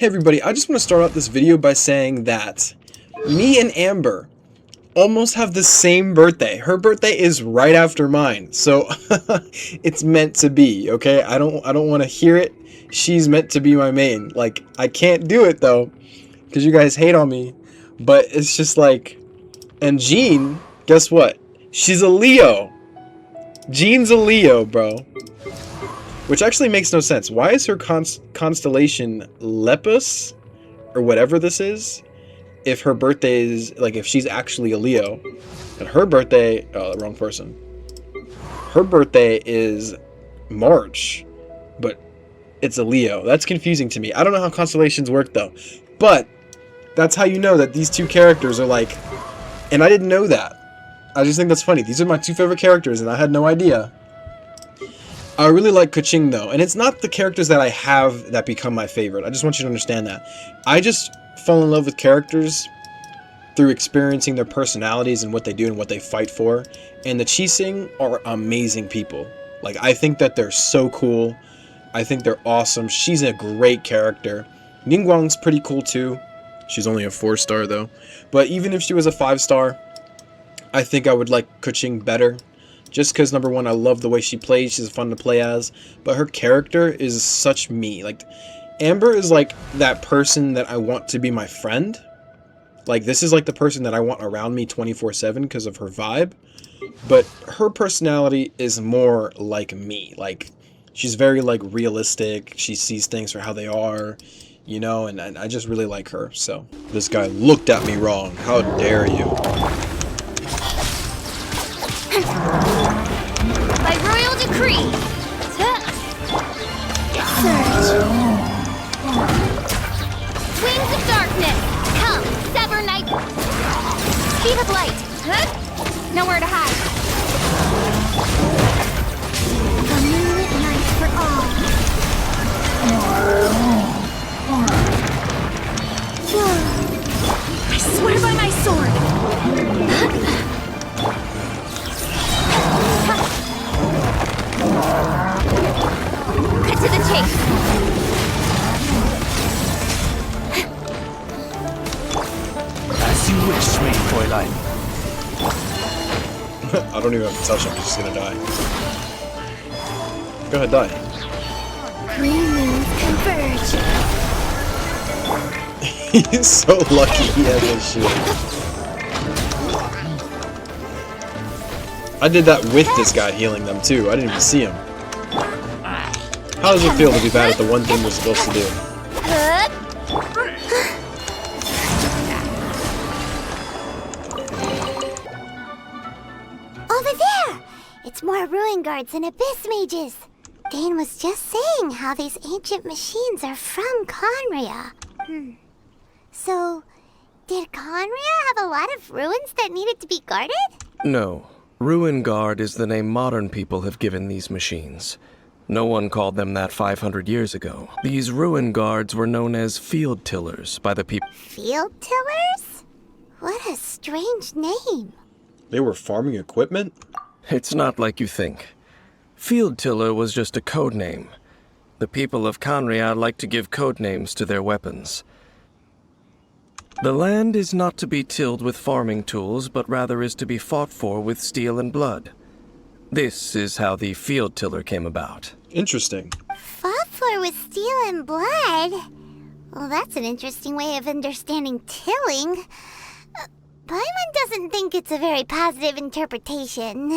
Hey everybody, I just want to start out this video by saying that me and Amber almost have the same birthday. Her birthday is right after mine, so it's meant to be, okay? I don't want to hear it. She's meant to be my main. Like, I can't do it though, because you guys hate on me, but it's just like... And Jean, guess what? She's a Leo. Jean's a Leo, bro. Which actually makes no sense. Why is her constellation Lepus? Or whatever this is? If her birthday is... Like, if she's actually a Leo. And her birthday... Oh, the wrong person. Her birthday is March. But it's a Leo. That's confusing to me. I don't know how constellations work, though. But that's how you know that these two characters are like... And I didn't know that. I just think that's funny. These are my two favorite characters, and I had no idea. I really like Kuching though, and it's not the characters that I have that become my favorite. I just want you to understand that. I just fall in love with characters through experiencing their personalities and what they do and what they fight for. And the Qixing are amazing people. Like, I think that they're so cool. I think they're awesome. She's a great character. Ningguang's pretty cool too. She's only a 4-star though. But even if she was a 5-star, I think I would like Kuching better. Just because, number one, I love the way she plays. She's fun to play as. But her character is such me. Like, Amber is like that person that I want to be my friend. Like, this is like the person that I want around me 24/7 because of her vibe. But her personality is more like me. Like, she's very, like, realistic. She sees things for how they are. You know, and I just really like her. So, this guy looked at me wrong. How dare you? By royal decree. Surge. Wings of darkness. Come, sever night. Speed of light. Nowhere to hide. A moonlit night for all. I swear by my sword. Cut to the chase. As you wish, sweet Fräulein. I don't even have to touch him, I'm just gonna die. Go ahead, die. Green moons converge. He's so lucky he has this shield. I did that with this guy healing them too. I didn't even see him. How does it feel to be bad at the one thing we're supposed to do? Over there! It's more ruin guards and abyss mages. Dane was just saying how these ancient machines are from Conria. So, did Conria have a lot of ruins that needed to be guarded? No. Ruin Guard is the name modern people have given these machines. No one called them that 500 years ago. These Ruin Guards were known as field tillers by the people. Field tillers? What a strange name. They were farming equipment? It's not like you think. Field tiller was just a code name. The people of Conria like to give code names to their weapons. The land is not to be tilled with farming tools, but rather is to be fought for with steel and blood. This is how the field tiller came about. Interesting. Fought for with steel and blood? Well, that's an interesting way of understanding tilling. Paimon doesn't think it's a very positive interpretation.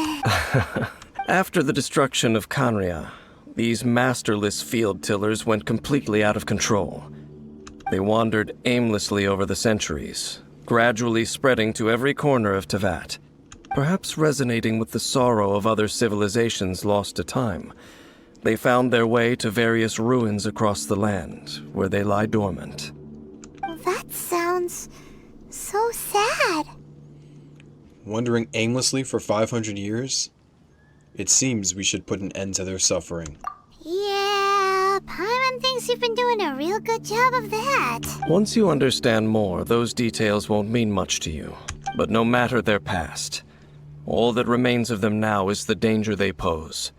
After the destruction of Conria, these masterless field tillers went completely out of control. They wandered aimlessly over the centuries, gradually spreading to every corner of Teyvat, perhaps resonating with the sorrow of other civilizations lost to time. They found their way to various ruins across the land, where they lie dormant. That sounds so sad. Wandering aimlessly for 500 years? It seems we should put an end to their suffering. Yeah, Paimon thinks you've been doing a real good job of that. Once you understand more, those details won't mean much to you. But no matter their past, all that remains of them now is the danger they pose.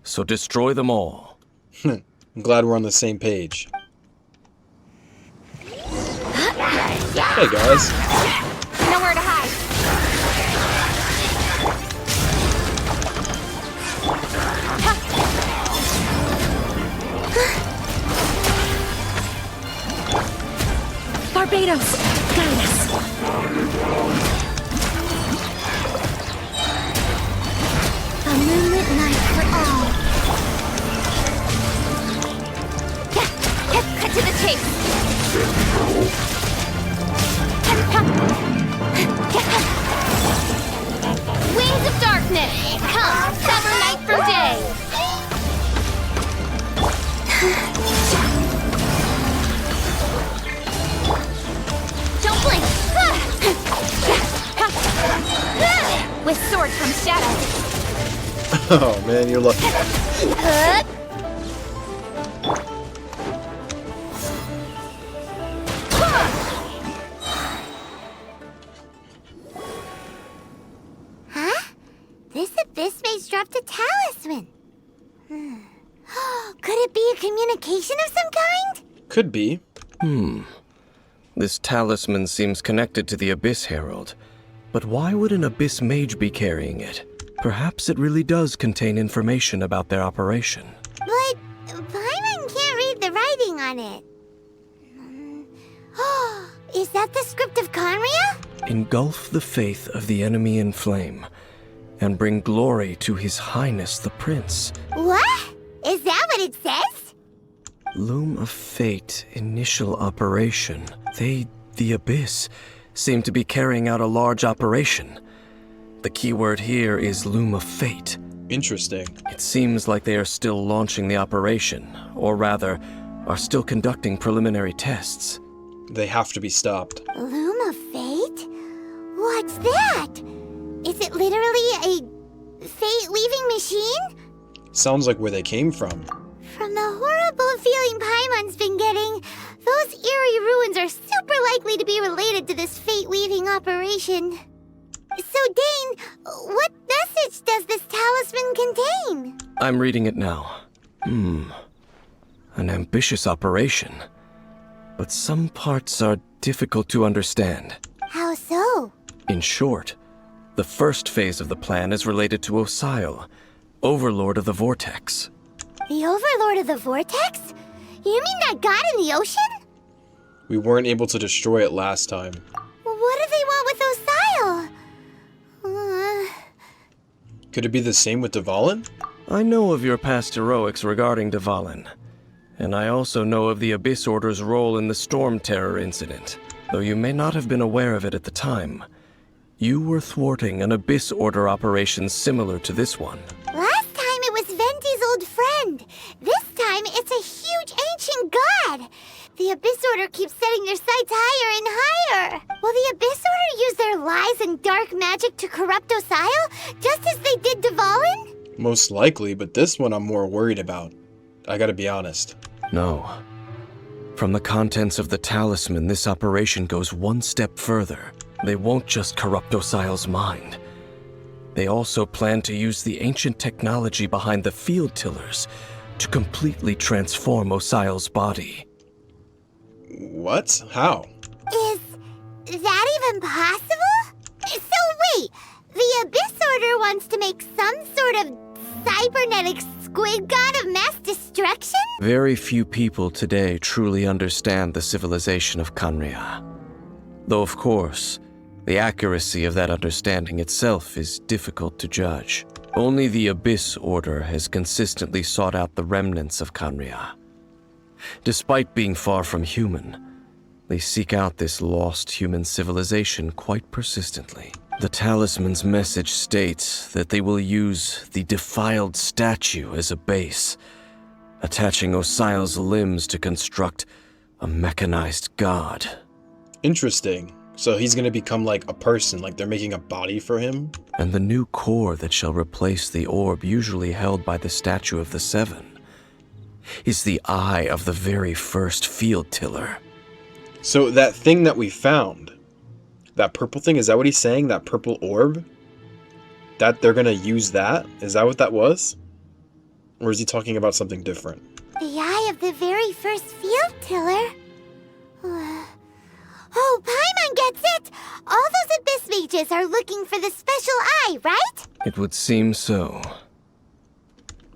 So destroy them all. I'm glad we're on the same page. Hey guys. Nowhere to hide. Barbados, guide us. A moonlit night for all. Cut to the chase. Wings of darkness, come, sever night from day. Don't blink. With sword comes shadow. Oh man, you're lucky. Huh? This abyss mage dropped a talisman. Could it be a communication of some kind? Could be. This talisman seems connected to the Abyss Herald. But why would an Abyss Mage be carrying it? Perhaps it really does contain information about their operation. But Paimon can't read the writing on it. Is that the script of Conria? Engulf the faith of the enemy in flame, and bring glory to His Highness the Prince. What? Is that what it says? Loom of Fate, initial operation. They, the Abyss, seem to be carrying out a large operation. The keyword here is Loom of Fate. Interesting. It seems like they are still launching the operation, or rather, are still conducting preliminary tests. They have to be stopped. Loom of Fate? What's that? Is it literally a fate-leaving machine? Sounds like where they came from. From the horrible feeling Paimon's been getting, those eerie ruins are super likely to be related to this fate-leaving operation. So, Dane, what message does this talisman contain? I'm reading it now. An ambitious operation. But some parts are difficult to understand. How so? In short, the first phase of the plan is related to Osile, Overlord of the Vortex. The Overlord of the Vortex? You mean that god in the ocean? We weren't able to destroy it last time. What do they want with Osile? Could it be the same with Dvalin? I know of your past heroics regarding Dvalin, and I also know of the Abyss Order's role in the Storm Terror incident. Though you may not have been aware of it at the time, you were thwarting an Abyss Order operation similar to this one. Last time it was Venti's old friend. This time it's a huge ancient god. The Abyss Order keeps setting their sights higher and higher. Will the Abyss Order use their lies and dark magic to corrupt Osile, just as they did Dvalin? Most likely, but this one I'm more worried about. I gotta be honest. No. From the contents of the talisman, this operation goes one step further. They won't just corrupt Osile's mind. They also plan to use the ancient technology behind the field tillers to completely transform Osile's body. What? How? Is that even possible? So wait, the Abyss Order wants to make some sort of cybernetic squid god of mass destruction? Very few people today truly understand the civilization of Conria. Though of course, the accuracy of that understanding itself is difficult to judge. Only the Abyss Order has consistently sought out the remnants of Conria. Despite being far from human, they seek out this lost human civilization quite persistently. The talisman's message states that they will use the defiled statue as a base, attaching Osile's limbs to construct a mechanized god. Interesting. So he's gonna become like a person, like they're making a body for him? And the new core that shall replace the orb usually held by the Statue of the Seven is the eye of the very first field tiller. So that thing that we found, that purple thing, is that what he's saying? That purple orb? That they're gonna use that? Is that what that was? Or is he talking about something different? The eye of the very first field tiller? Oh, mages are looking for the special eye, right? It would seem so.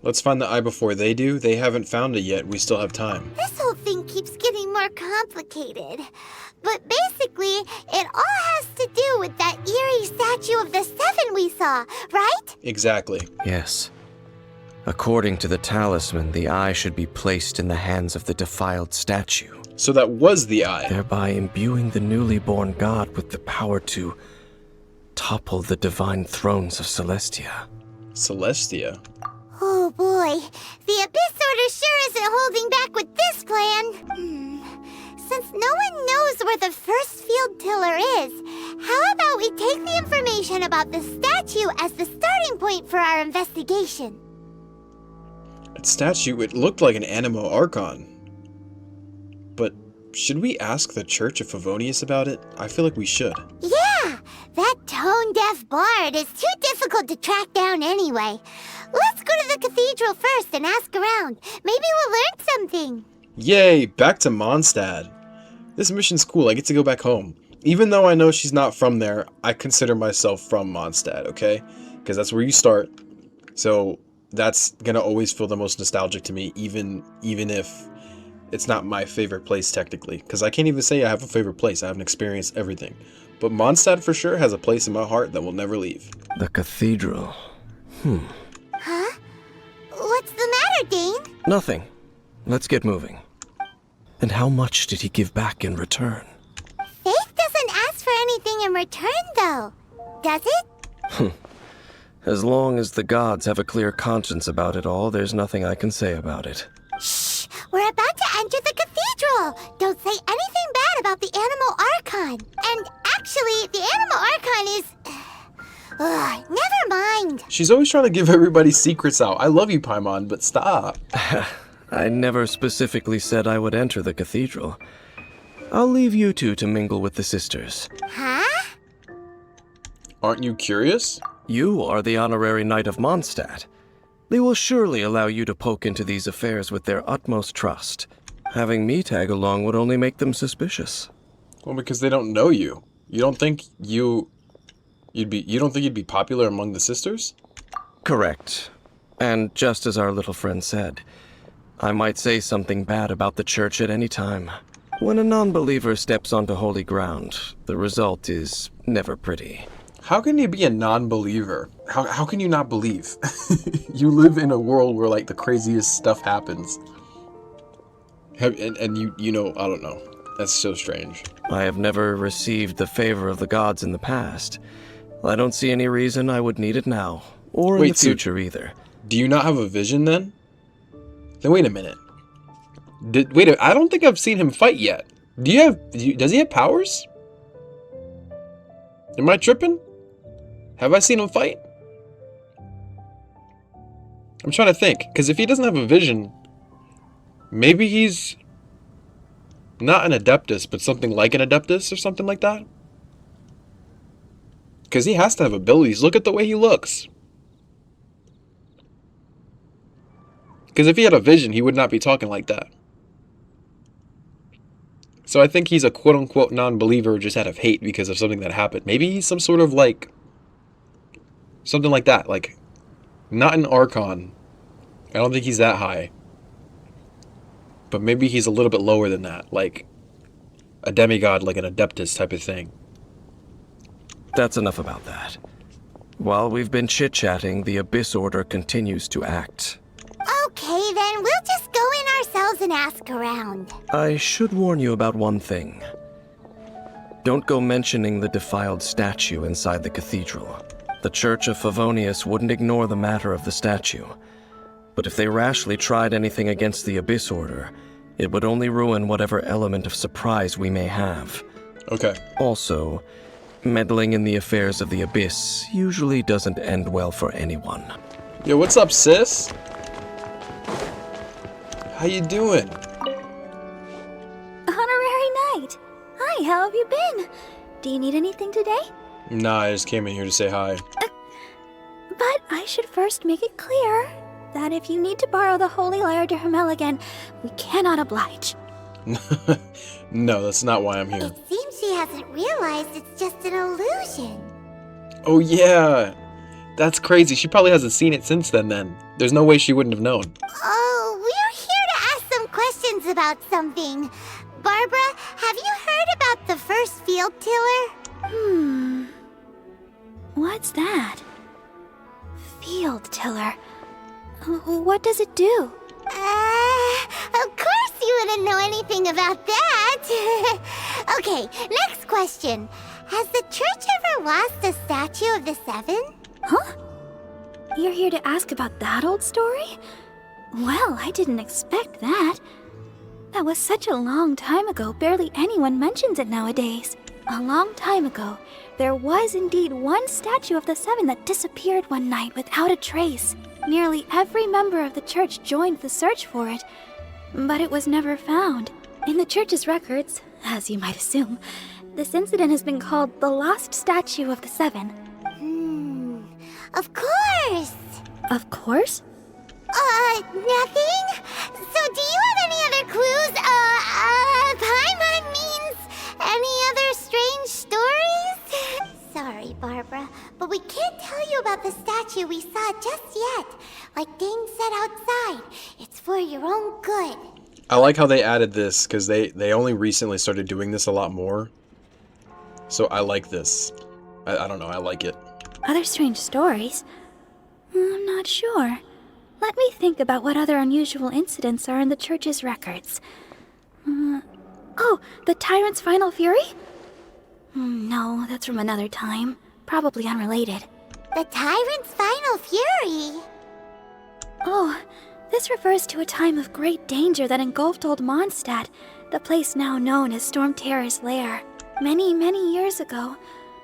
Let's find the eye before they do. They haven't found it yet. We still have time. This whole thing keeps getting more complicated. But basically, it all has to do with that eerie statue of the Seven we saw, right? Exactly. Yes. According to the talisman, the eye should be placed in the hands of the defiled statue, So that was the eye. thereby imbuing the newly born god with the power to topple the divine thrones of Celestia. Celestia. Oh boy, the Abyss Order sure isn't holding back with this plan. Since no one knows where the first field tiller is, how about we take the information about the statue as the starting point for our investigation? That statue, it looked like an Animo Archon. But should we ask the Church of Favonius about it? I feel like we should. Yeah, that tone-deaf bard is too difficult to track down anyway. Let's go to the cathedral first and ask around. Maybe we'll learn something. Yay, back to Mondstadt. This mission's cool, I get to go back home. Even though I know she's not from there, I consider myself from Mondstadt, okay? Because that's where you start. So that's gonna always feel the most nostalgic to me, even if it's not my favorite place technically. Because I can't even say I have a favorite place, I haven't experienced everything. But Mondstadt for sure has a place in my heart that will never leave. The cathedral. Huh? What's the matter, Dane? Nothing. Let's get moving. And how much did he give back in return? Faith doesn't ask for anything in return, though. Does it? As long as the gods have a clear conscience about it all, there's nothing I can say about it. Shh! We're about to enter the cathedral! Don't say anything bad about the Animo Archon. And actually, the Animo Archon is... never mind. She's always trying to give everybody secrets out. I love you, Paimon, but stop. I never specifically said I would enter the cathedral. I'll leave you two to mingle with the sisters. Huh? Aren't you curious? You are the honorary knight of Mondstadt. They will surely allow you to poke into these affairs with their utmost trust. Having me tag along would only make them suspicious. Well, because they don't know you. You don't think you'd be popular among the sisters? Correct. And just as our little friend said, I might say something bad about the church at any time. When a non-believer steps onto holy ground, the result is never pretty. How can you be a non-believer? How can you not believe? You live in a world where like the craziest stuff happens. And you know, I don't know. That's so strange. I have never received the favor of the gods in the past. I don't see any reason I would need it now, or in the future either. Do you not have a vision then? Then wait a minute. I don't think I've seen him fight yet. Does he have powers? Am I tripping? Have I seen him fight? I'm trying to think, because if he doesn't have a vision, maybe he's not an Adeptus, but something like an Adeptus or something like that. Because he has to have abilities. Look at the way he looks. Because if he had a vision, he would not be talking like that. So I think he's a quote-unquote non-believer just out of hate because of something that happened. Maybe he's some sort of like... something like that. Like, not an Archon. I don't think he's that high. But maybe he's a little bit lower than that. Like, a demigod, like an Adeptus type of thing. That's enough about that. While we've been chit-chatting, the Abyss Order continues to act. Okay, then we'll just go in ourselves and ask around. I should warn you about one thing. Don't go mentioning the defiled statue inside the cathedral. The Church of Favonius wouldn't ignore the matter of the statue. But if they rashly tried anything against the Abyss Order, it would only ruin whatever element of surprise we may have. Okay. Also, meddling in the affairs of the Abyss usually doesn't end well for anyone. Yo, what's up, sis? How you doing? Honorary Knight! Hi, how have you been? Do you need anything today? Nah, I just came in here to say hi. But I should first make it clear that if you need to borrow the Holy Lyre to Hermel again, we cannot oblige. No, that's not why I'm here. It seems she hasn't realized it's just an illusion. Oh yeah, that's crazy. She probably hasn't seen it since then. There's no way she wouldn't have known. Oh, we're here to ask some questions about something. Barbara, have you heard about the first field tiller? What's that? Field tiller. What does it do? Of course you wouldn't know anything about that. Okay, next question. Has the church ever lost a statue of the Seven? Huh? You're here to ask about that old story? Well, I didn't expect that. That was such a long time ago, barely anyone mentions it nowadays. A long time ago, there was indeed one statue of the Seven that disappeared one night without a trace. Nearly every member of the church joined the search for it, but it was never found. In the church's records, as you might assume, this incident has been called the Lost Statue of the Seven. Of course. Of course? Nothing? So do you have any other clues? Paimon means any other strange stories? Sorry, Barbara, but we can't tell you about the statue we saw just yet. Like Dane said outside, it's for your own good. I like how they added this, because they only recently started doing this a lot more. So I like this. I don't know, I like it. Other strange stories? I'm not sure. Let me think about what other unusual incidents are in the church's records. Oh, the tyrant's final fury? No, that's from another time. Probably unrelated. The tyrant's final fury? Oh, this refers to a time of great danger that engulfed Old Mondstadt, the place now known as Storm Terror's lair. Many, many years ago,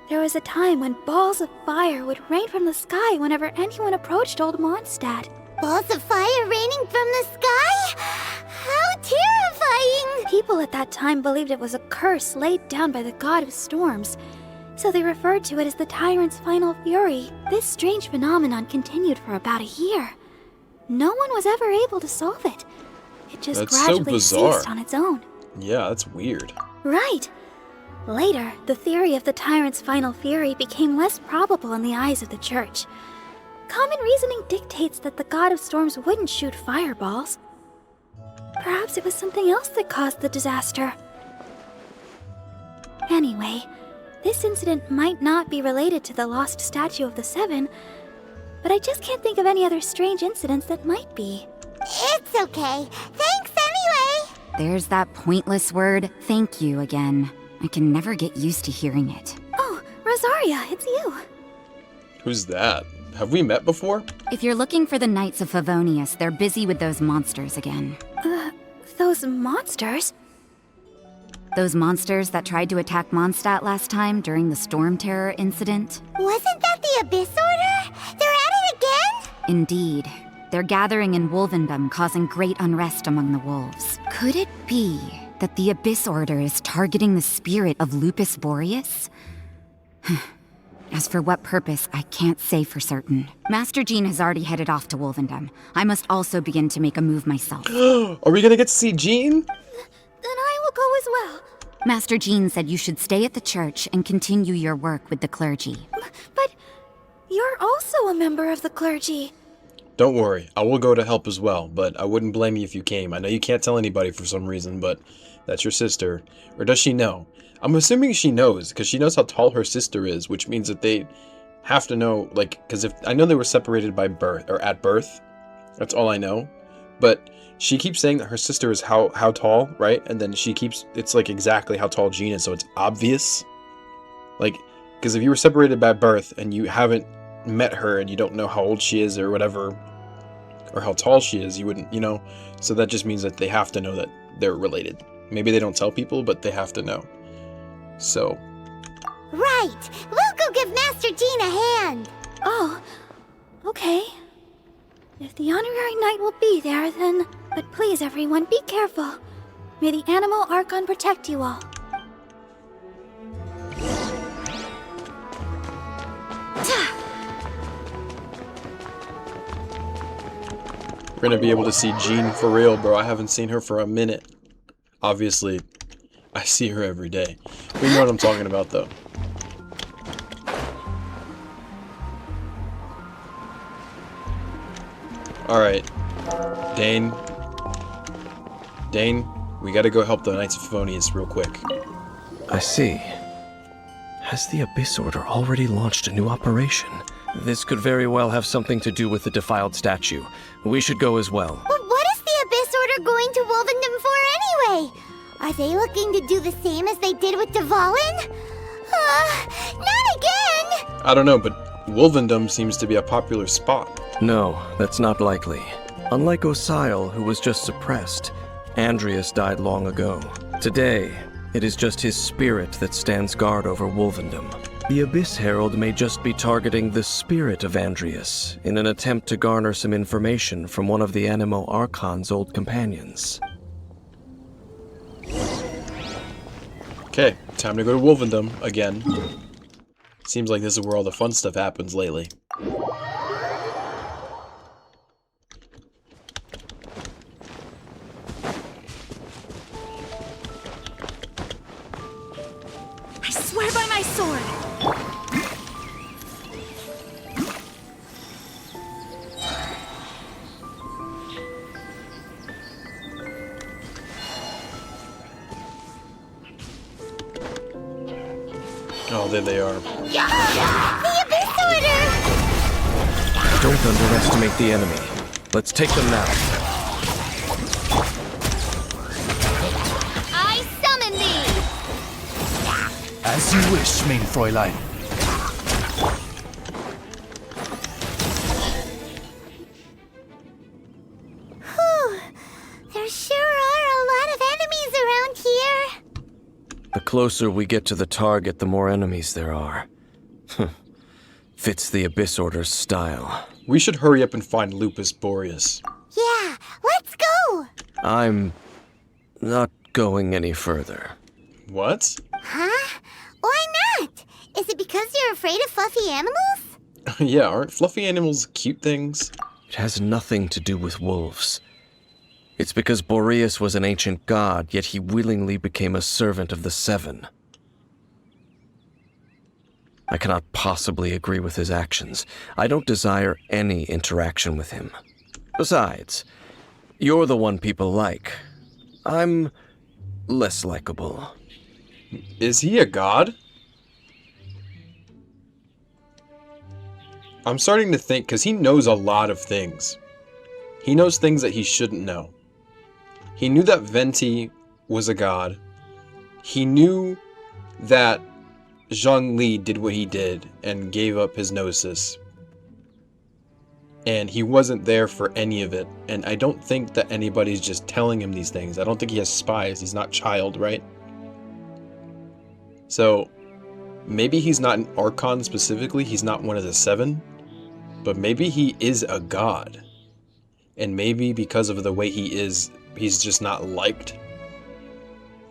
there was a time when balls of fire would rain from the sky whenever anyone approached Old Mondstadt. Balls of fire raining from the sky? How terrifying! People at that time believed it was a curse laid down by the god of storms, so they referred to it as the tyrant's final fury. This strange phenomenon continued for about a year. No one was ever able to solve it. It just That's so gradually bizarre. ceased on its own. Yeah, that's weird. Right. Later, the theory of the tyrant's final fury became less probable in the eyes of the church. Common reasoning dictates that the god of storms wouldn't shoot fireballs. Perhaps it was something else that caused the disaster. Anyway, this incident might not be related to the lost statue of the Seven, but I just can't think of any other strange incidents that might be. It's okay. Thanks anyway. There's that pointless word, thank you, again. I can never get used to hearing it. Oh, Rosaria, it's you. Who's that? Have we met before? If you're looking for the Knights of Favonius, they're busy with those monsters again. Those monsters? Those monsters that tried to attack Mondstadt last time during the Storm Terror incident? Wasn't that the Abyss Order? They're at it again? Indeed. They're gathering in Wolvendom, causing great unrest among the wolves. Could it be that the Abyss Order is targeting the spirit of Lupus Boreas? As for what purpose, I can't say for certain. Master Jean has already headed off to Wolvendom. I must also begin to make a move myself. Are we gonna get to see Jean? Then I will go as well. Master Jean said you should stay at the church and continue your work with the clergy. But you're also a member of the clergy. Don't worry, I will go to help as well, but I wouldn't blame you if you came. I know you can't tell anybody for some reason, but that's your sister. Or does she know? I'm assuming she knows, because she knows how tall her sister is, which means that they have to know, like, because if I know they were separated by birth, or at birth, that's all I know, but she keeps saying that her sister is how tall, right? And then she keeps, it's like exactly how tall Jean is, so it's obvious. Like, because if you were separated by birth, and you haven't met her, and you don't know how old she is, or whatever, or how tall she is, you wouldn't, you know? So that just means that they have to know that they're related. Maybe they don't tell people, but they have to know. So. Right. We'll go give Master Jean a hand. Oh, okay. If the honorary knight will be there, then... But please, everyone, be careful. May the animal Archon protect you all. We're gonna be able to see Jean for real, bro. I haven't seen her for a minute. Obviously, I see her every day. We know what I'm talking about, though. Alright. Dane, we gotta go help the Knights of Favonius real quick. I see. Has the Abyss Order already launched a new operation? This could very well have something to do with the defiled statue. We should go as well. But what is the Abyss Order going to Wolvendom for anyway? Are they looking to do the same as they did with Dvalin? Not again! I don't know, but Wolvendom seems to be a popular spot. No, that's not likely. Unlike Osile, who was just suppressed, Andreas died long ago. Today, it is just his spirit that stands guard over Wolvendom. The Abyss Herald may just be targeting the spirit of Andreas in an attempt to garner some information from one of the Animo Archon's old companions. Okay, time to go to Wolvendom again. Seems like this is where all the fun stuff happens lately. I swear by my sword! Oh, there they are. The Abyss Order! Don't underestimate the enemy. Let's take them now. I summon thee! As you wish, mein Fräulein. Whew. There sure are a lot of enemies around here. The closer we get to the target, the more enemies there are. Fits the Abyss Order's style. We should hurry up and find Lupus Boreas. Yeah, let's go! I'm not going any further. What? Huh? Why not? Is it because you're afraid of fluffy animals? Yeah, aren't fluffy animals cute things? It has nothing to do with wolves. It's because Boreas was an ancient god, yet he willingly became a servant of the Seven. I cannot possibly agree with his actions. I don't desire any interaction with him. Besides, you're the one people like. I'm less likable. Is he a god? I'm starting to think, because he knows a lot of things. He knows things that he shouldn't know. He knew that Venti was a god. He knew that Zhongli did what he did and gave up his gnosis. And he wasn't there for any of it. And I don't think that anybody's just telling him these things. I don't think he has spies. He's not Child, right? So, maybe he's not an Archon specifically. He's not one of the Seven. But maybe he is a god. And maybe because of the way he is, he's just not liked.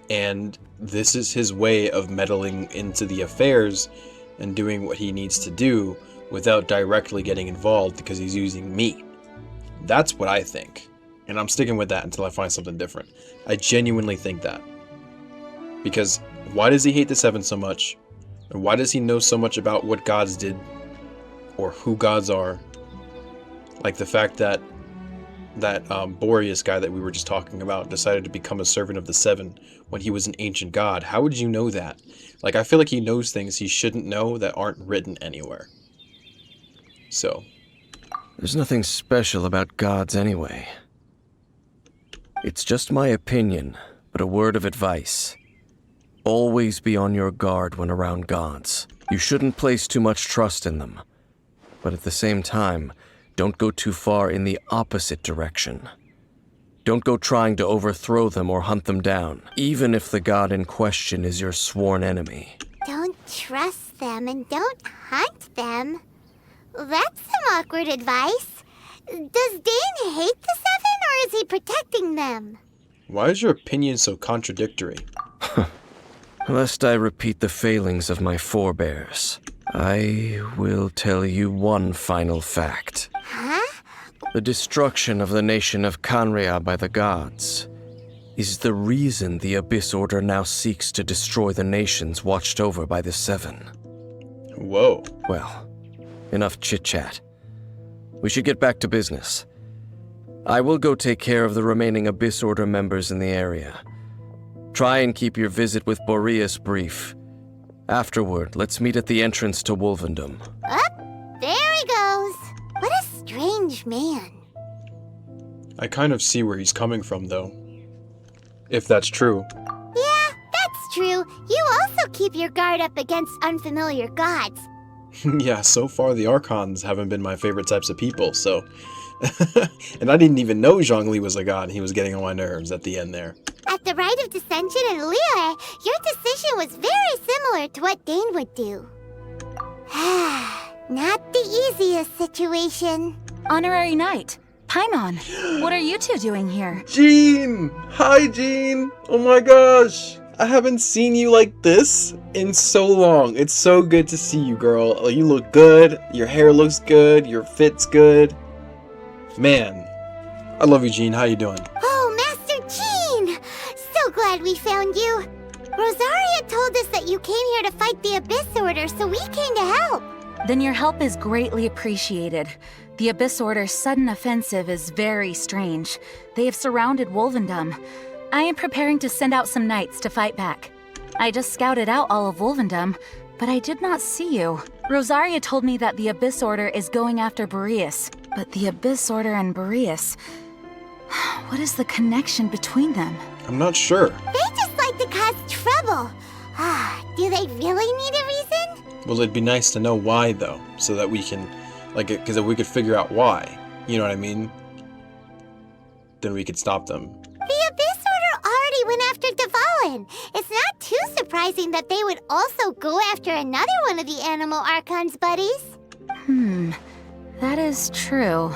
And this is his way of meddling into the affairs and doing what he needs to do without directly getting involved because he's using me. That's what I think. And I'm sticking with that until I find something different. I genuinely think that. Because why does he hate the Seven so much? And why does he know so much about what gods did? Or who gods are? Like the fact that Boreas guy that we were just talking about decided to become a servant of the Seven when he was an ancient god. How would you know that? Like, I feel like he knows things he shouldn't know that aren't written anywhere. So. There's nothing special about gods anyway. It's just my opinion, but a word of advice. Always be on your guard when around gods. You shouldn't place too much trust in them. But at the same time, don't go too far in the opposite direction. Don't go trying to overthrow them or hunt them down, even if the god in question is your sworn enemy. Don't trust them and don't hunt them. That's some awkward advice. Does Dane hate the Seven, or is he protecting them? Why is your opinion so contradictory? Lest I repeat the failings of my forebears, I will tell you one final fact. Huh? The destruction of the nation of Canria by the gods is the reason the Abyss Order now seeks to destroy the nations watched over by the Seven. Whoa. Well, enough chit-chat. We should get back to business. I will go take care of the remaining Abyss Order members in the area. Try and keep your visit with Boreas brief. Afterward, let's meet at the entrance to Wolvendom. Up, there he goes. What a strange man. I kind of see where he's coming from, though. If that's true. Yeah, that's true. You also keep your guard up against unfamiliar gods. Yeah, so far the Archons haven't been my favorite types of people, so... And I didn't even know Zhongli was a god, and he was getting on my nerves at the end there. At the Rite of Dissension in Liyue, your decision was very similar to what Dane would do. Not the easiest situation. Honorary Knight, Paimon, what are you two doing here? Jean! Hi, Jean! Oh my gosh! I haven't seen you like this in so long. It's so good to see you, girl. You look good, your hair looks good, your fit's good. Man, I love you, Jean. How you doing? Oh, Master Jean! So glad we found you. Rosaria told us that you came here to fight the Abyss Order, so we came to help. Then your help is greatly appreciated. The Abyss Order's sudden offensive is very strange. They have surrounded Wolvendom. I am preparing to send out some knights to fight back. I just scouted out all of Wolvendom, but I did not see you. Rosaria told me that the Abyss Order is going after Boreas. But the Abyss Order and Boreas... What is the connection between them? I'm not sure. They just like to cause trouble. Do they really need a reason? Well, it'd be nice to know why, though, so that we can, because if we could figure out why, you know what I mean? Then we could stop them. The Abyss Order already went after Dvalin. It's not too surprising that they would also go after another one of the Animal Archon's buddies. That is true.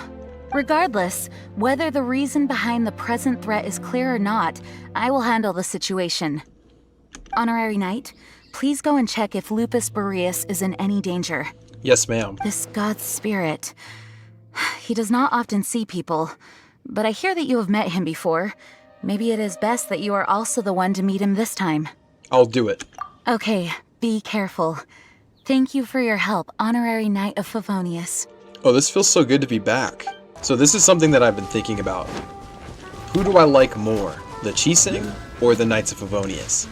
Regardless, whether the reason behind the present threat is clear or not, I will handle the situation. Honorary Knight, please go and check if Lupus Boreas is in any danger. Yes, ma'am. This god's spirit. He does not often see people, but I hear that you have met him before. Maybe it is best that you are also the one to meet him this time. I'll do it. Okay, be careful. Thank you for your help, Honorary Knight of Favonius. Oh, this feels so good to be back. So this is something that I've been thinking about. Who do I like more, the Chiseng or the Knights of Favonius?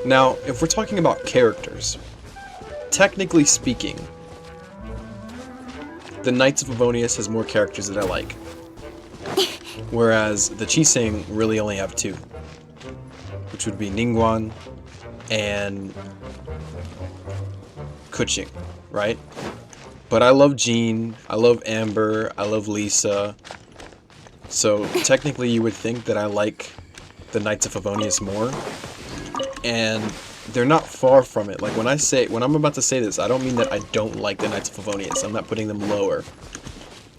Now, if we're talking about characters, technically speaking, the Knights of Favonius has more characters that I like. Whereas the Chiseng really only have two, which would be Ningguang and Kuching, right? But I love Jean, I love Amber, I love Lisa. So technically you would think that I like the Knights of Favonius more. And they're not far from it. Like when I'm about to say this, I don't mean that I don't like the Knights of Favonius. I'm not putting them lower.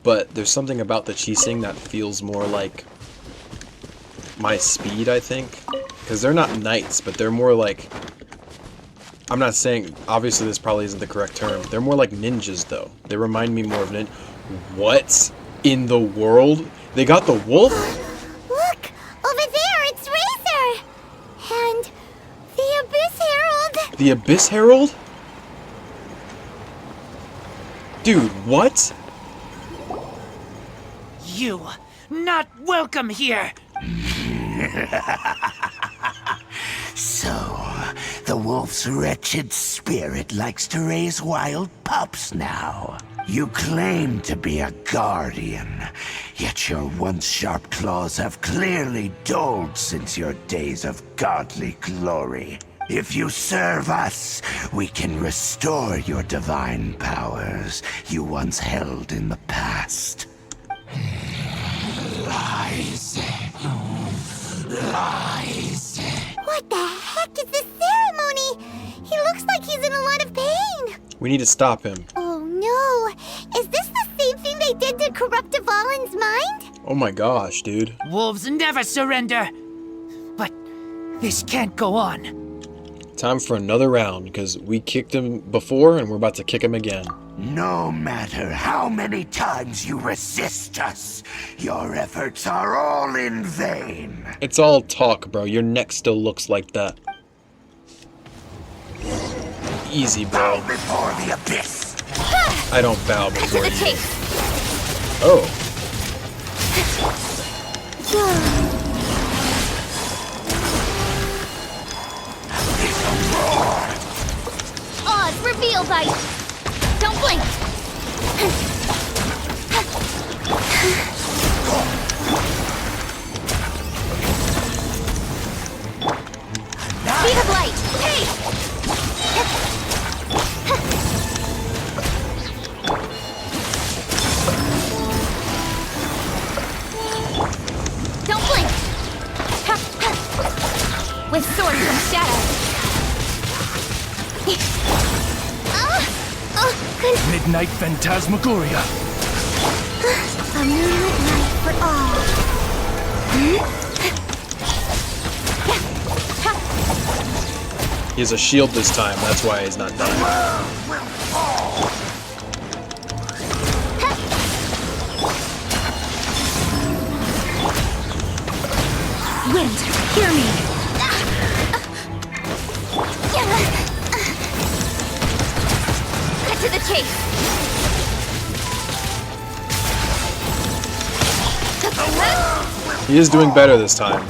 But there's something about the Chiseng that feels more like my speed, I think. Because they're not knights, but they're more like... I'm not saying, obviously this probably isn't the correct term. They're more like ninjas, though. They remind me more of ninjas. What in the world? They got the wolf? Look! Over there, it's Razor! And the Abyss Herald! The Abyss Herald? Dude, what? You, not welcome here! So, the wolf's wretched spirit likes to raise wild pups now. You claim to be a guardian, yet your once sharp claws have clearly dulled since your days of godly glory. If you serve us, we can restore your divine powers you once held in the past. Lies. Lies. What the heck is this ceremony? He looks like he's in a lot of pain. We need to stop him. Oh no! Is this the same thing they did to corrupt Dvalin's mind? Oh my gosh, dude. Wolves never surrender! But this can't go on. Time for another round, because we kicked him before and we're about to kick him again. No matter how many times you resist us, your efforts are all in vain. It's all talk, bro. Your neck still looks like that. Easy, bro. Bow before the abyss. I don't bow Cut to before the you. chase. Oh. Oz, reveal bite! Don't blink! Speed of light! Hey! Don't blink! With sword from shadow! Midnight Phantasmagoria. A moonlit night for all. He has a shield this time, that's why he's not dying. Wind, hear me. Cut to the chase! He is doing better this time.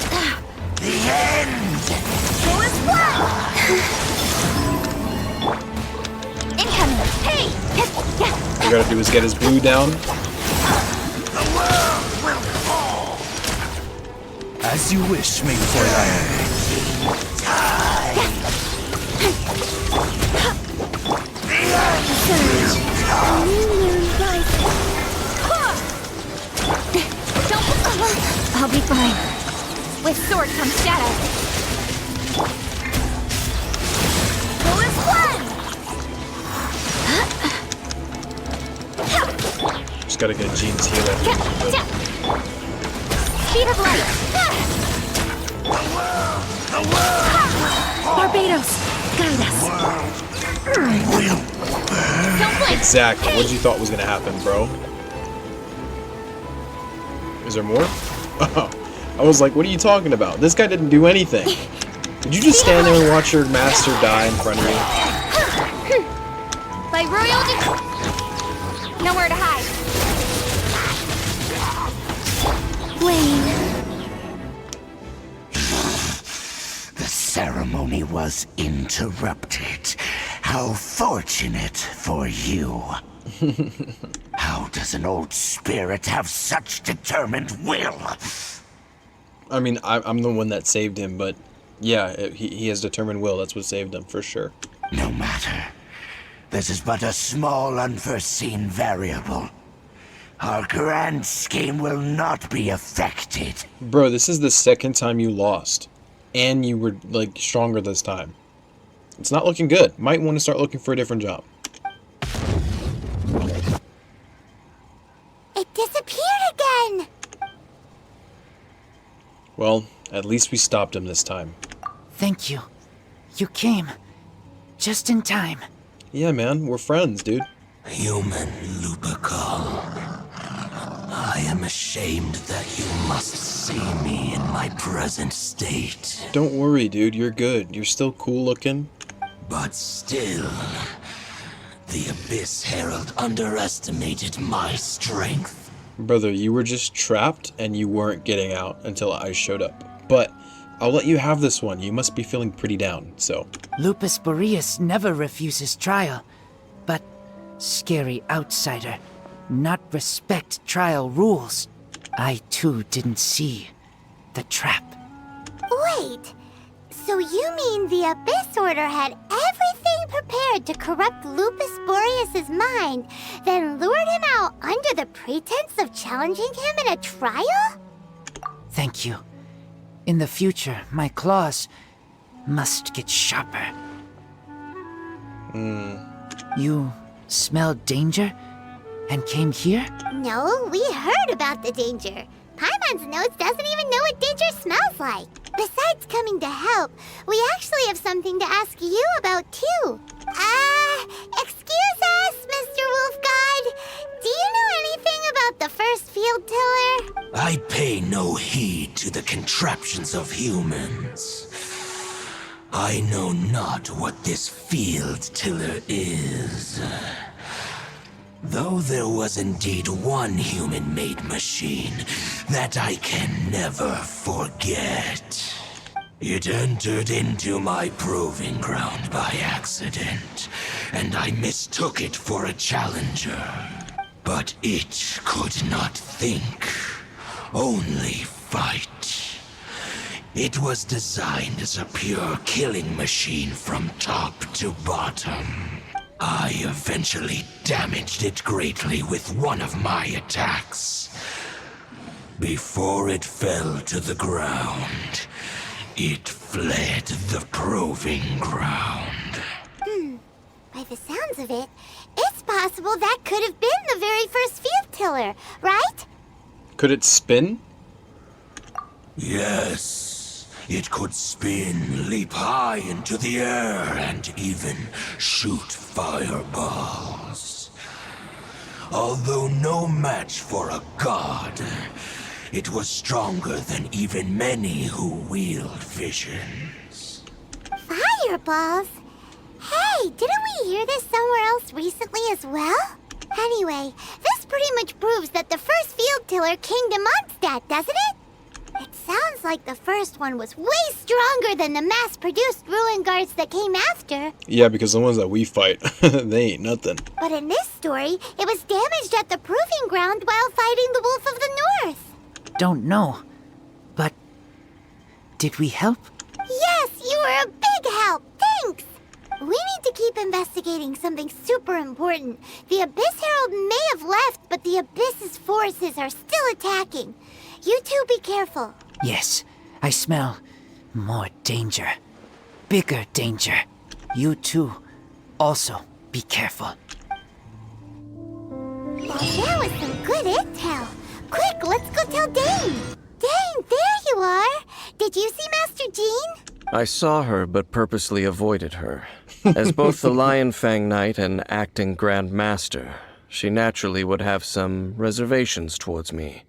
The end! Incoming! Hey! All you gotta do is get his blue down. As you wish, Main Foreline. I'll be fine. With sword comes shadow. Fullest one! Just gotta get Jean's healer. Speed of light! Barbados, guide us. Don't blink! Exactly. What did you thought was gonna happen, bro? Is there more? Oh, I was like, what are you talking about? This guy didn't do anything. Did you just stand there and watch your master die in front of you? By royal nowhere to hide. Wayne. The ceremony was interrupted. How fortunate for you. How does an old spirit have such determined will? I mean, I'm the one that saved him, but yeah, he has determined will. That's what saved him, for sure. No matter. This is but a small unforeseen variable. Our grand scheme will not be affected. Bro, this is the second time you lost. And you were, like, stronger this time. It's not looking good. Might want to start looking for a different job. It disappeared again! Well, at least we stopped him this time. Thank you. You came. Just in time. Yeah, man, we're friends, dude. Human Lupercal. I am ashamed that you must see me in my present state. Don't worry, dude, you're good. You're still cool looking. But still, the Abyss Herald underestimated my strength. Brother, you were just trapped and you weren't getting out until I showed up. But I'll let you have this one. You must be feeling pretty down, so. Lupus Boreas never refuses trial, but scary outsider, not respect trial rules. I too didn't see the trap. Wait, so you mean the Abyss Order had everything prepared to corrupt Lupus Boreas' mind, then lured him out under the pretense of challenging him in a trial? Thank you. In the future, my claws must get sharper. You smelled danger and came here? No, we heard about the danger. Paimon's nose doesn't even know what danger smells like. Besides coming to help, we actually have something to ask you about too. Excuse us, Mr. Wolf God. Do you know anything about the first field tiller? I pay no heed to the contraptions of humans. I know not what this field tiller is. Though there was indeed one human-made machine that I can never forget. It entered into my proving ground by accident, and I mistook it for a challenger. But it could not think, only fight. It was designed as a pure killing machine from top to bottom. I eventually damaged it greatly with one of my attacks. Before it fell to the ground, it fled the proving ground. By the sounds of it, it's possible that could have been the very first field tiller, right? Could it spin? Yes. It could spin, leap high into the air, and even shoot fireballs. Although no match for a god, it was stronger than even many who wield visions. Fireballs? Hey, didn't we hear this somewhere else recently as well? Anyway, this pretty much proves that the first field tiller came to Mondstadt, doesn't it? It sounds like the first one was way stronger than the mass-produced ruin guards that came after. Yeah, because the ones that we fight, they ain't nothing. But in this story, it was damaged at the proving ground while fighting the Wolf of the North. Don't know, but did we help? Yes, you were a big help. Thanks. We need to keep investigating something super important. The Abyss Herald may have left, but the Abyss's forces are still attacking. You two be careful. Yes, I smell more danger. Bigger danger. You too. Also, be careful. Well, that was some good intel. Quick, let's go tell Dane. Dane, there you are. Did you see Master Jean? I saw her, but purposely avoided her. As both the Lion Fang Knight and acting Grand Master, she naturally would have some reservations towards me.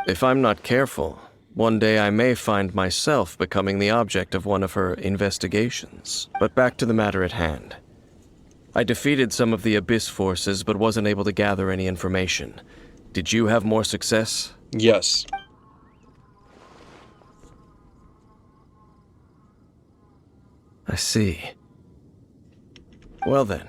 If I'm not careful, one day I may find myself becoming the object of one of her investigations. But back to the matter at hand. I defeated some of the Abyss forces, but wasn't able to gather any information. Did you have more success? Yes. I see. Well then,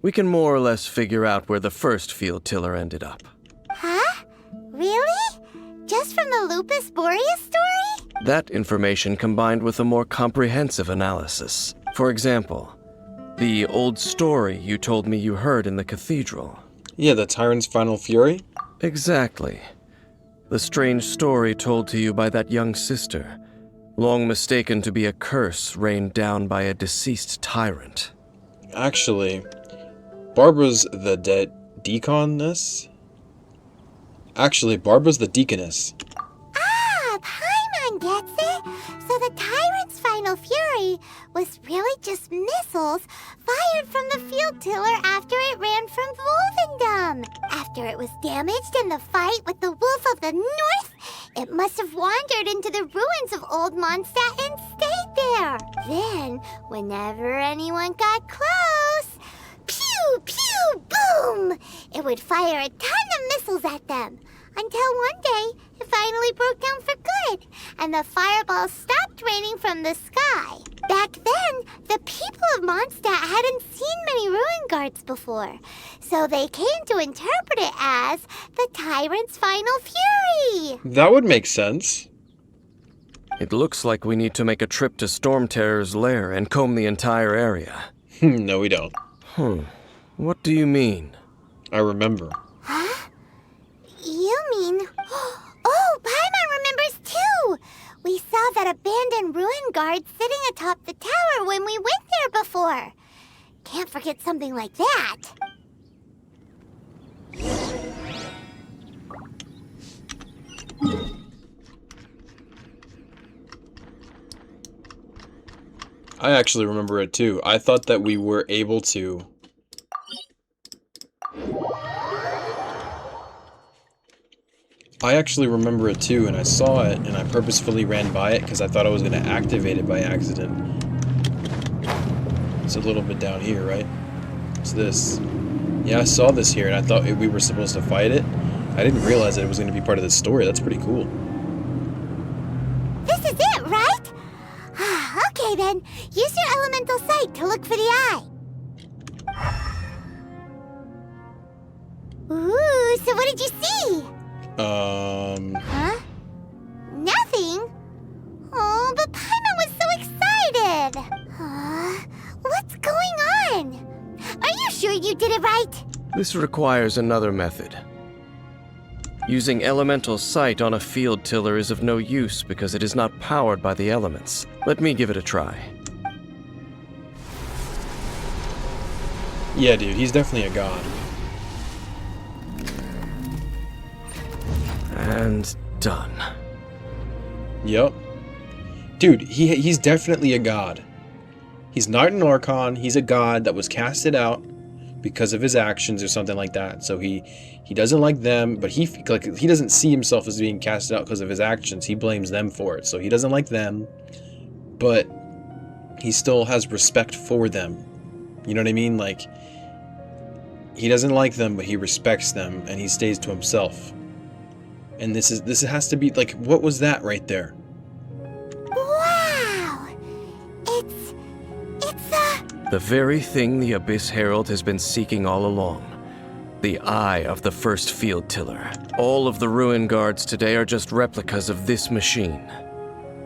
we can more or less figure out where the first field tiller ended up. Huh? Really? Just from the Lupus Boreas story? That information combined with a more comprehensive analysis. For example, the old story you told me you heard in the Cathedral. Yeah, the Tyrant's Final Fury? Exactly. The strange story told to you by that young sister, long mistaken to be a curse rained down by a deceased tyrant. Actually, Barbara's the deaconess? Actually, Barbara's the deaconess. Ah, Paimon gets it. So the Tyrant's Final Fury was really just missiles fired from the field tiller after it ran from Wolvendom. After it was damaged in the fight with the Wolf of the North, it must have wandered into the ruins of Old Mondstadt and stayed there. Then, whenever anyone got close, pew, pew, boom! It would fire a ton of missiles at them. Until one day, it finally broke down for good, and the fireballs stopped raining from the sky. Back then, the people of Mondstadt hadn't seen many ruin guards before, so they came to interpret it as the Tyrant's Final Fury. That would make sense. It looks like we need to make a trip to Storm Terror's lair and comb the entire area. No, we don't. What do you mean? I remember. Huh? You mean... Oh, Paimon remembers too! We saw that abandoned ruin guard sitting atop the tower when we went there before. Can't forget something like that. I actually remember it too. I thought that we were able to... I actually remember it too, and I saw it, and I purposefully ran by it because I thought I was going to activate it by accident. It's a little bit down here, right? It's this. Yeah, I saw this here, and I thought we were supposed to fight it. I didn't realize that it was going to be part of the story. That's pretty cool. This is it, right? Okay then, use your elemental sight to look for the eye. Ooh, so what did you see? Huh? Nothing? Oh, but Paimon was so excited. What's going on? Are you sure you did it right? This requires another method. Using elemental sight on a field tiller is of no use because it is not powered by the elements. Let me give it a try. Yeah, dude, he's definitely a god. And done. Yep. Dude, he's definitely a god. He's not an Archon, he's a god that was casted out because of his actions or something like that. So he doesn't like them, but he doesn't see himself as being casted out because of his actions. He blames them for it. So he doesn't like them, but he still has respect for them. You know what I mean? Like, he doesn't like them, but he respects them, and he stays to himself. And this has to be like, what was that right there? Wow! It's the very thing the Abyss Herald has been seeking all along. The eye of the first field tiller. All of the ruin guards today are just replicas of this machine.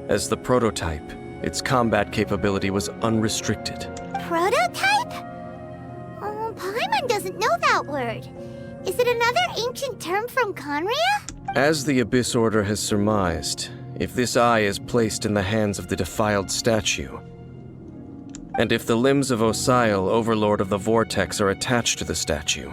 As the prototype, its combat capability was unrestricted. prototype? Oh, Paimon doesn't know that word. Is it another ancient term from Conria? As the Abyss Order has surmised, if this eye is placed in the hands of the defiled statue, and if the limbs of Osial, Overlord of the Vortex, are attached to the statue,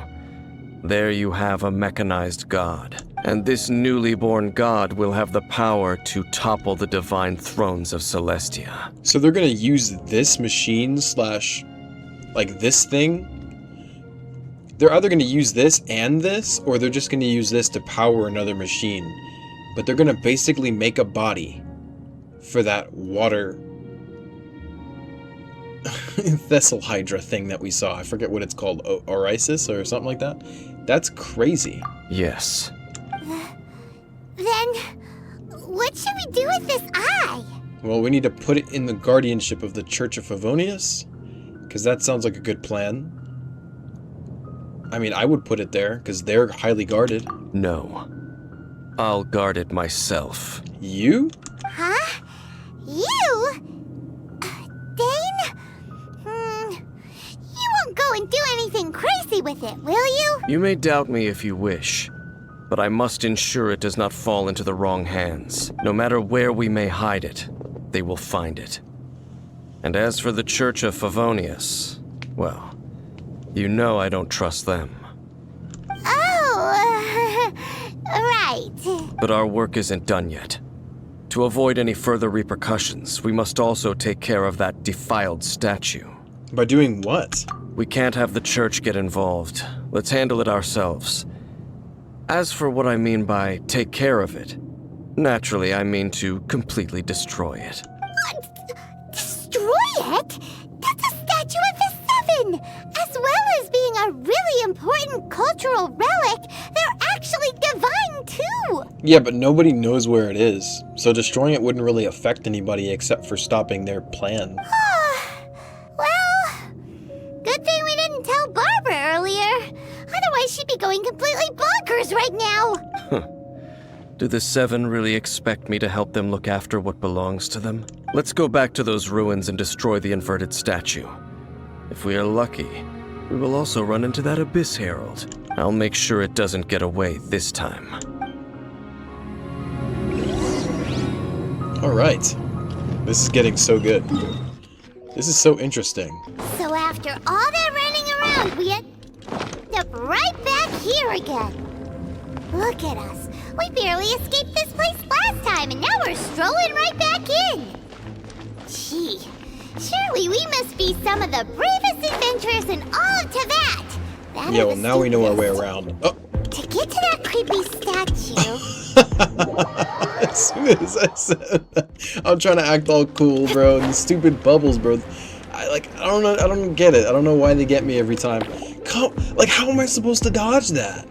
there you have a mechanized god. And this newly born god will have the power to topple the divine thrones of Celestia. So they're gonna use this machine slash, like, this thing? They're either gonna use this and this, or they're just gonna use this to power another machine. But they're gonna basically make a body for that water Thessal Hydra thing that we saw. I forget what it's called, Orisis or something like that. That's crazy. Yes. Then, what should we do with this eye? Well, we need to put it in the guardianship of the Church of Favonius, because that sounds like a good plan. I mean, I would put it there, because they're highly guarded. No. I'll guard it myself. You? Huh? You? Dane? You won't go and do anything crazy with it, will you? You may doubt me if you wish, but I must ensure it does not fall into the wrong hands. No matter where we may hide it, they will find it. And as for the Church of Favonius, well, you know I don't trust them. Oh, right. But our work isn't done yet. To avoid any further repercussions, we must also take care of that defiled statue. By doing what? We can't have the church get involved. Let's handle it ourselves. As for what I mean by take care of it, naturally I mean to completely destroy it. What? Destroy it? That's a statue of the Seven! As well as being a really important cultural relic, they're actually divine too! Yeah, but nobody knows where it is, so destroying it wouldn't really affect anybody except for stopping their plan. Well, good thing we didn't tell Barbara earlier. Otherwise she'd be going completely bonkers right now! Do the Seven really expect me to help them look after what belongs to them? Let's go back to those ruins and destroy the inverted statue. If we are lucky, we will also run into that Abyss Herald. I'll make sure it doesn't get away this time. Alright. This is getting so good. This is so interesting. So after all that running around, we end up right back here again. Look at us. We barely escaped this place last time, and now we're strolling right back in. Gee, surely we must be some of the bravest adventurers in all of Teyvat. Yeah, well, now we know our way around. Oh. To get to that creepy statue... As soon as I said that, I'm trying to act all cool, bro. And these stupid bubbles, bro. I don't know. I don't get it. I don't know why they get me every time. how am I supposed to dodge that?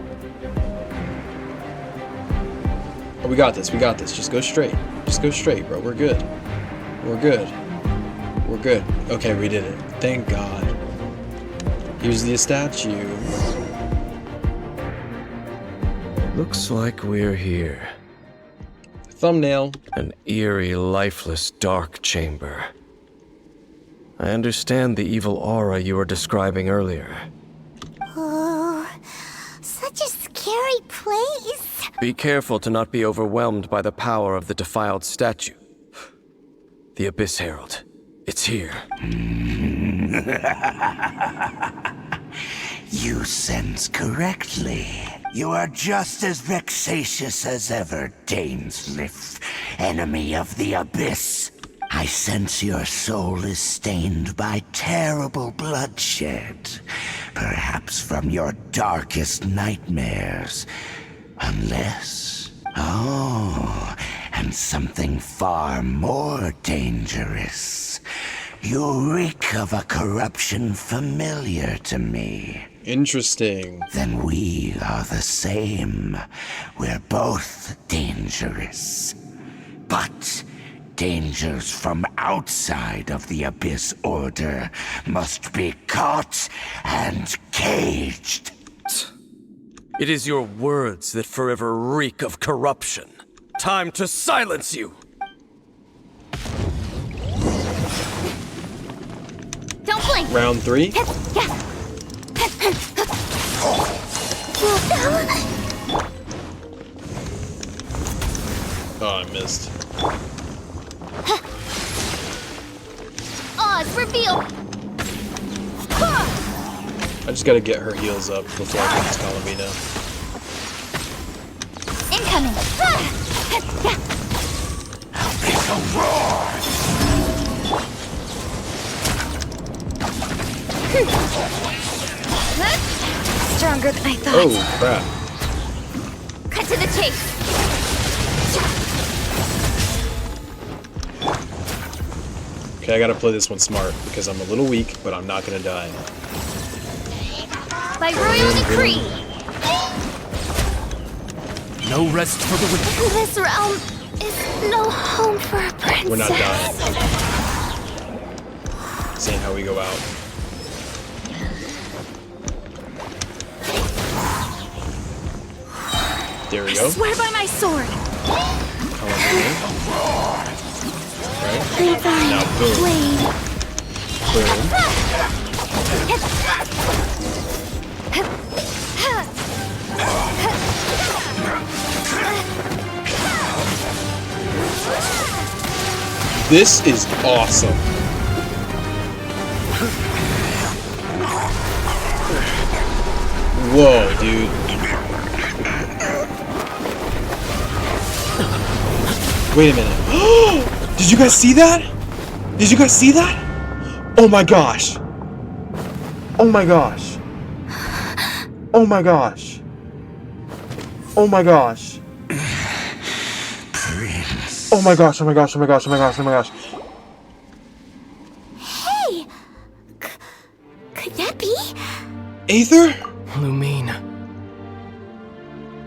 Oh, we got this. We got this. Just go straight. Just go straight, bro. We're good. We're good. We're good. Okay, we did it. Thank God. Here's the statue. Looks like we're here. Thumbnail. An eerie, lifeless, dark chamber. I understand the evil aura you were describing earlier. Oh, such a scary place. Be careful to not be overwhelmed by the power of the defiled statue. The Abyss Herald. It's here. You sense correctly. You are just as vexatious as ever, Daneslif, enemy of the Abyss. I sense your soul is stained by terrible bloodshed, perhaps from your darkest nightmares. Unless... Oh, and something far more dangerous. You reek of a corruption familiar to me. Interesting. Then we are the same. We're both dangerous. But dangers from outside of the Abyss Order must be caught and caged. It is your words that forever reek of corruption. Time to silence you! Don't blink! Round 3. Oh, I missed. Oz, reveal! I just gotta get her heels up before I can use Calamina. Incoming! It's a roar! Stronger than I thought. Oh, crap. Cut to the chase! Okay, I gotta play this one smart, because I'm a little weak, but I'm not gonna die. By royal decree! No rest for the wicked. This realm is no home for a princess. We're not dying. Seeing how we go out. There we go. I swear by my sword. Right? Now, boom. Boom. This is awesome. Whoa, dude. Wait a minute. Did you guys see that? Did you guys see that? Oh my gosh. Oh my gosh. Oh my gosh. Oh my gosh. Prince. Oh my gosh, oh my gosh, oh my gosh, oh my gosh, oh my gosh. Hey! Could that be? Aether? Lumine.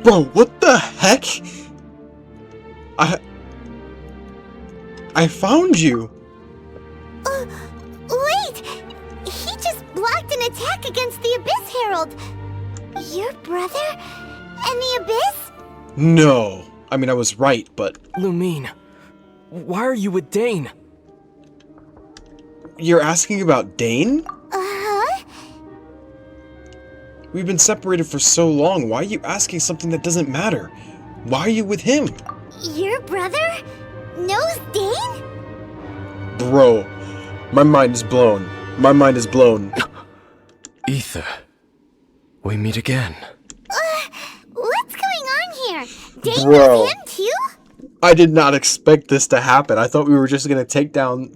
Bro, what the heck? I found you. Wait! He just blocked an attack against the Abyss Herald. Your brother? And the Abyss? No. I mean, I was right, but... Lumine, why are you with Dane? You're asking about Dane? Uh-huh. We've been separated for so long. Why are you asking something that doesn't matter? Why are you with him? Your brother knows Dane? Bro, my mind is blown. My mind is blown. Aether. We meet again. What's going on here? Dane Bro. knows him too? I did not expect this to happen. I thought we were just gonna take down...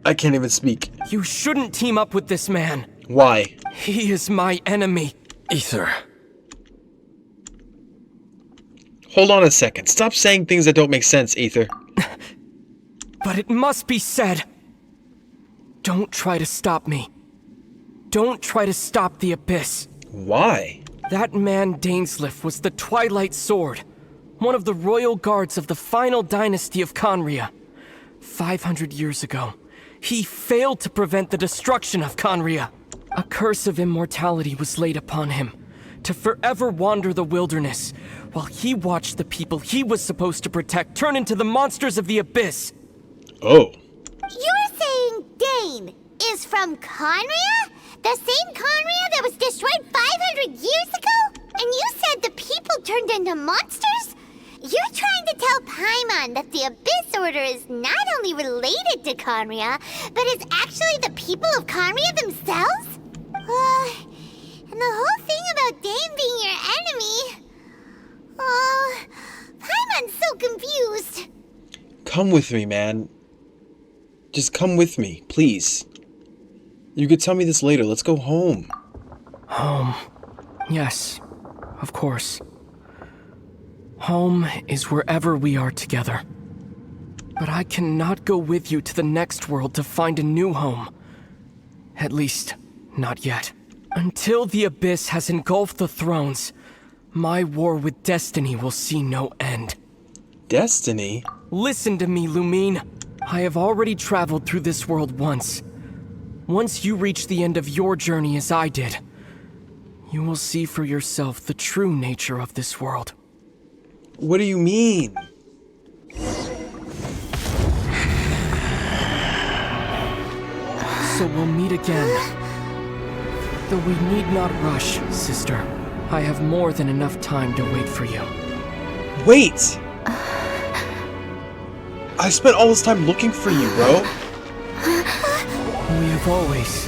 I can't even speak. You shouldn't team up with this man. Why? He is my enemy. Aether. Hold on a second. Stop saying things that don't make sense, Aether. But it must be said. Don't try to stop me. don't try to stop the Abyss. Why? That man Dainsleif was the Twilight Sword, one of the royal guards of the final dynasty of Conria. 500 years ago, he failed to prevent the destruction of Conria. A curse of immortality was laid upon him, to forever wander the wilderness, while he watched the people he was supposed to protect turn into the monsters of the Abyss. Oh. You're saying Dane is from Conria? The same Conria that was destroyed 500 years ago? And you said the people turned into monsters? You're trying to tell Paimon that the Abyss Order is not only related to Conria, but is actually the people of Conria themselves? And the whole thing about Dane being your enemy... Oh, Paimon's so confused. Come with me, man. Just come with me, please. You could tell me this later. Let's go home. Home. Yes, of course. Home is wherever we are together. But I cannot go with you to the next world to find a new home. At least, not yet. Until the Abyss has engulfed the thrones, my war with Destiny will see no end. Destiny? Listen to me, Lumine. I have already traveled through this world once. Once you reach the end of your journey as I did, you will see for yourself the true nature of this world. What do you mean? So we'll meet again. Though we need not rush, sister. I have more than enough time to wait for you. Wait! I spent all this time looking for you, bro. We have always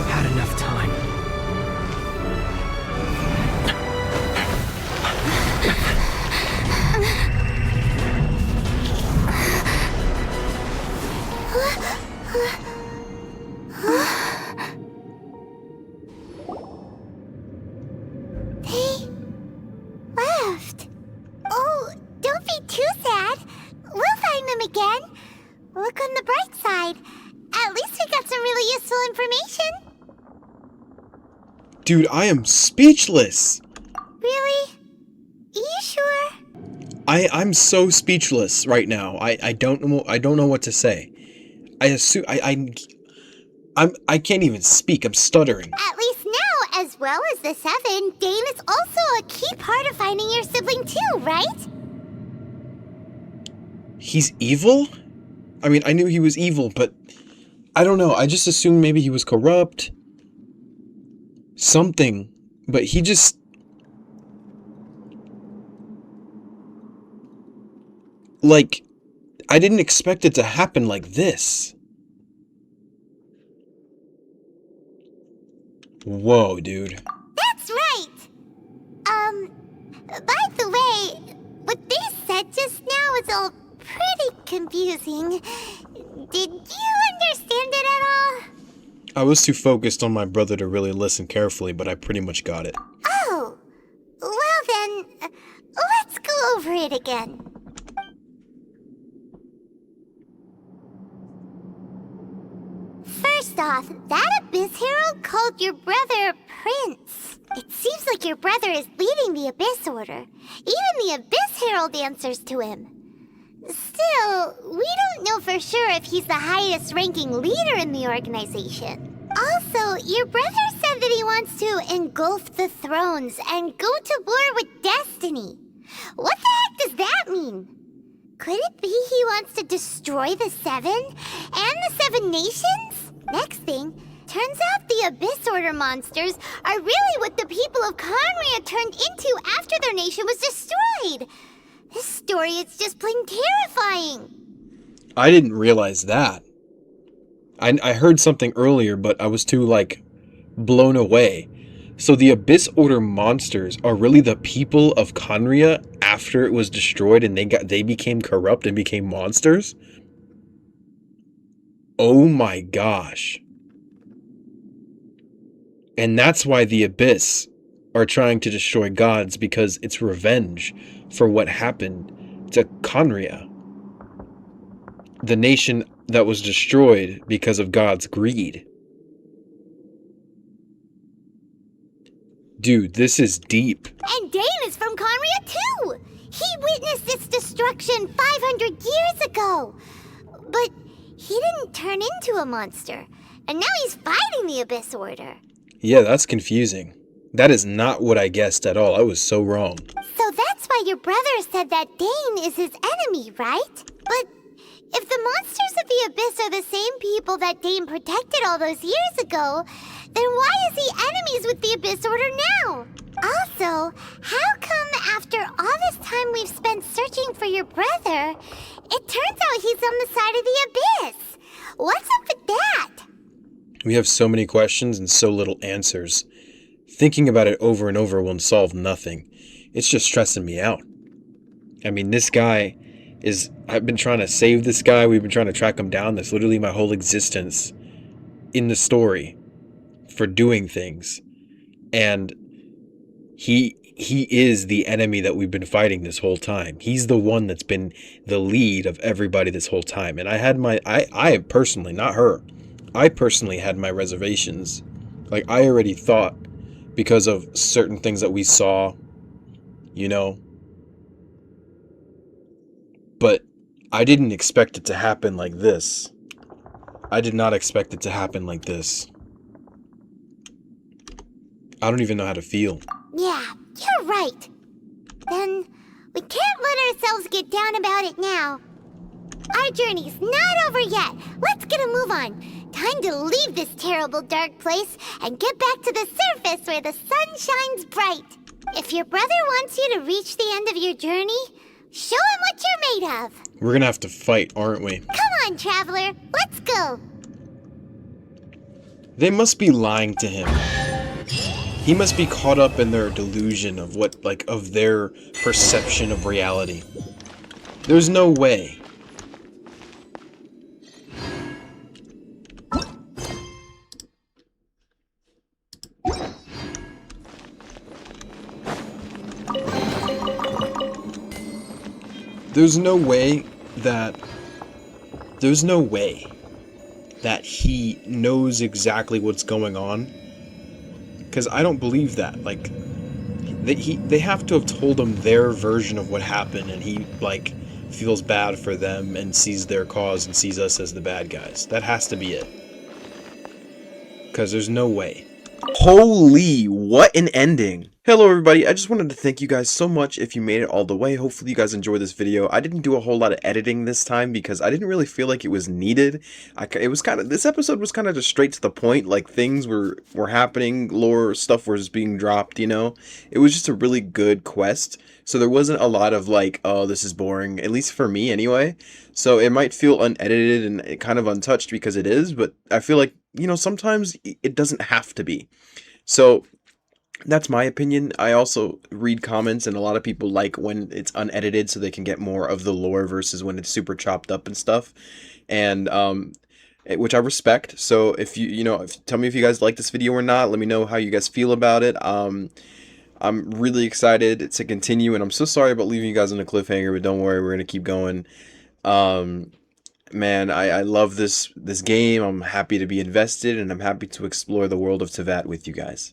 had enough time. They left. Oh, don't be too sad. We'll find them again. Look on the bright side. At least we got some really useful information. Dude, I am speechless. Really? You sure? I'm so speechless right now. I don't know what to say. I assume I can't even speak. I'm stuttering. At least now, as well as the Seven, Dane is also a key part of finding your sibling too, right? He's evil? I mean, I knew he was evil, but I don't know. I just assumed maybe he was corrupt. Something. But he just... Like, I didn't expect it to happen like this. Whoa, dude. That's right! By the way, what they said just now is all pretty confusing. Did you understand it at all? I was too focused on my brother to really listen carefully, but I pretty much got it. Oh, well then, let's go over it again. First off, that Abyss Herald called your brother Prince. It seems like your brother is leading the Abyss Order. Even the Abyss Herald answers to him. Still, we don't know for sure if he's the highest ranking leader in the organization. Also, your brother said that he wants to engulf the thrones and go to war with Destiny. What the heck does that mean? Could it be he wants to destroy the Seven and the Seven Nations? Next thing, turns out the Abyss Order monsters are really what the people of Conria turned into after their nation was destroyed. This story is just plain terrifying. I didn't realize that. I heard something earlier, but I was too, like, blown away. So the Abyss Order monsters are really the people of Conria after it was destroyed and they became corrupt and became monsters? Oh my gosh. And that's why the Abyss are trying to destroy gods, because it's revenge for what happened to Conria, the nation that was destroyed because of God's greed. Dude, this is deep. And Dane is from Conria too! He witnessed its destruction 500 years ago! But he didn't turn into a monster, and now he's fighting the Abyss Order. Yeah, that's confusing. That is not what I guessed at all. I was so wrong. So that's why your brother said that Dane is his enemy, right? But if the monsters of the Abyss are the same people that Dane protected all those years ago, then why is he enemies with the Abyss Order now? Also, how come after all this time we've spent searching for your brother, it turns out he's on the side of the Abyss? What's up with that? We have so many questions and so little answers. Thinking about it over and over will solve nothing. It's just stressing me out. I mean, this guy is... I've been trying to save this guy. We've been trying to track him down. That's literally my whole existence in the story for doing things. And he is the enemy that we've been fighting this whole time. He's the one that's been the lead of everybody this whole time. And I had my... I personally, not her. I personally had my reservations. Like, I already thought, because of certain things that we saw, you know. But I didn't expect it to happen like this. I did not expect it to happen like this. I don't even know how to feel. Yeah, you're right. Then we can't let ourselves get down about it now. Our journey's not over yet. Let's get a move on. Time to leave this terrible dark place and get back to the surface where the sun shines bright. If your brother wants you to reach the end of your journey, show him what you're made of. We're gonna have to fight, aren't we? Come on, traveler. Let's go. They must be lying to him. He must be caught up in their delusion of what, like, of their perception of reality. There's no way. There's no way that he knows exactly what's going on. Because I don't believe that. Like, they have to have told him their version of what happened, and he, like, feels bad for them and sees their cause and sees us as the bad guys. That has to be it. Because there's no way. Holy, what an ending. Hello everybody, I just wanted to thank you guys so much if you made it all the way. Hopefully you guys enjoyed this video. I didn't do a whole lot of editing this time because I didn't really feel like it was needed. This episode was kind of just straight to the point, like things were happening, lore stuff was being dropped, you know? It was just a really good quest. So there wasn't a lot of like, oh, this is boring, at least for me anyway. So it might feel unedited and kind of untouched because it is, but I feel like, you know, sometimes it doesn't have to be. So that's my opinion. I also read comments, and a lot of people like when it's unedited so they can get more of the lore versus when it's super chopped up and stuff. And which I respect. So if tell me if you guys like this video or not. Let me know how you guys feel about it. I'm really excited to continue, and I'm so sorry about leaving you guys on a cliffhanger, but don't worry, we're gonna keep going. Man, I love this game. I'm happy to be invested, and I'm happy to explore the world of Teyvat with you guys.